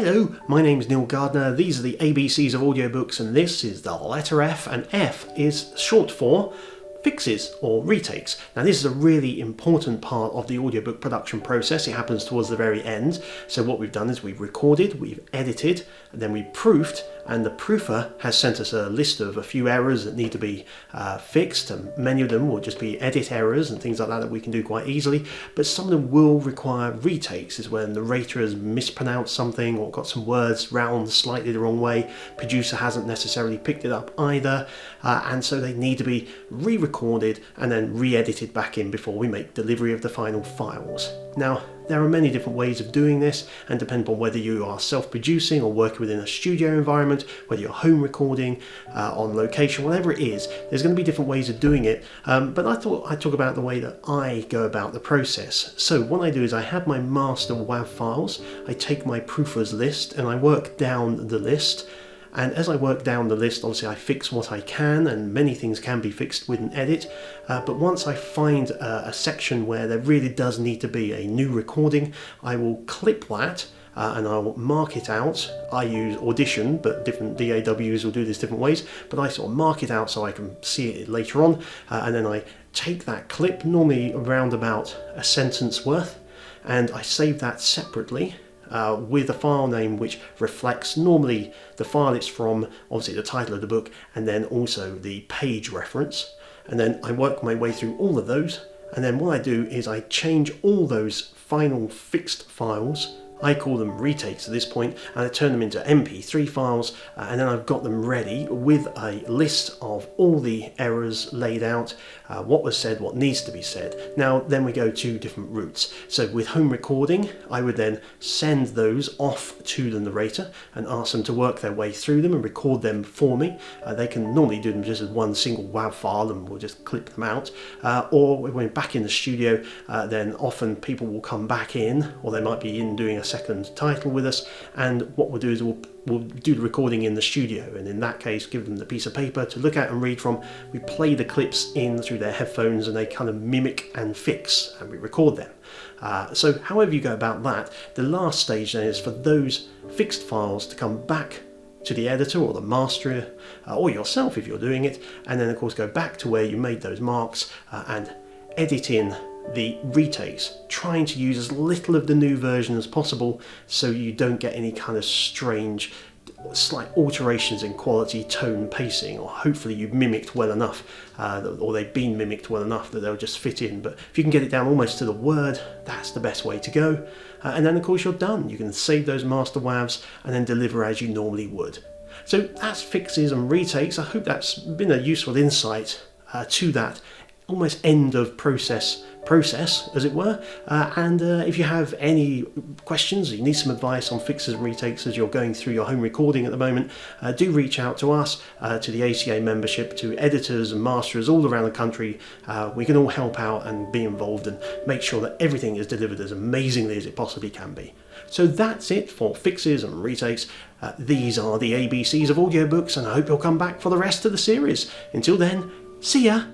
Hello, my name's Neil Gardner, these are the ABCs of Audiobooks, and this is the letter F, and F is short for fixes or retakes. Now this is a really important part of the audiobook production process. It happens towards the very end. So what we've done is we've recorded, we've edited, and then we've proofed, and the proofer has sent us a list of a few errors that need to be fixed, and many of them will just be edit errors and things like that we can do quite easily, but some of them will require retakes. Is when the narrator has mispronounced something or got some words round slightly the wrong way, producer hasn't necessarily picked it up either, and so they need to be re-recorded and then re-edited back in before we make delivery of the final files. Now there are many different ways of doing this, and depending on whether you are self-producing or working within a studio environment, whether you're home recording, on location, whatever it is, there's going to be different ways of doing it, but I thought I'd talk about the way that I go about the process. So what I do is I have my master WAV files, I take my proofers list and I work down the list. And as I work down the list, obviously I fix what I can, and many things can be fixed with an edit. But once I find a section where there really does need to be a new recording, I will clip that and I'll mark it out. I use Audition, but different DAWs will do this different ways. But I sort of mark it out so I can see it later on. And then I take that clip, normally around about a sentence worth, and I save that separately. With a file name which reflects normally the file it's from, obviously the title of the book, and then also the page reference. And then I work my way through all of those, and then what I do is I change all those final fixed files. I call them retakes at this point, and I turn them into MP3 files, and then I've got them ready with a list of all the errors laid out, what was said, what needs to be said. Now then we go to different routes. So with home recording, I would then send those off to the narrator and ask them to work their way through them and record them for me. They can normally do them just as one single WAV file and we'll just clip them out. Or when we're back in the studio, then often people will come back in, or they might be in doing a second title with us, and what we'll do is we'll do the recording in the studio, and in that case give them the piece of paper to look at and read from. We play the clips in through their headphones and they kind of mimic and fix, and we record them. So however you go about that, the last stage then is for those fixed files to come back to the editor or the masterer, or yourself if you're doing it, and then of course go back to where you made those marks and edit in the retakes, trying to use as little of the new version as possible so you don't get any kind of strange slight alterations in quality, tone, pacing, or hopefully you've mimicked well enough, or they've been mimicked well enough that they'll just fit in. But if you can get it down almost to the word, that's the best way to go. And then of course you're done. You can save those master WAVs and then deliver as you normally would. So that's fixes and retakes. I hope that's been a useful insight to that almost end of process as it were, and if you have any questions, you need some advice on fixes and retakes as you're going through your home recording at the moment, do reach out to us, to the A.C.A membership, to editors and masterers all around the country. We can all help out and be involved and make sure that everything is delivered as amazingly as it possibly can be. So that's it for fixes and retakes. These are the ABCs of audiobooks, and I hope you'll come back for the rest of the series. Until then, see ya!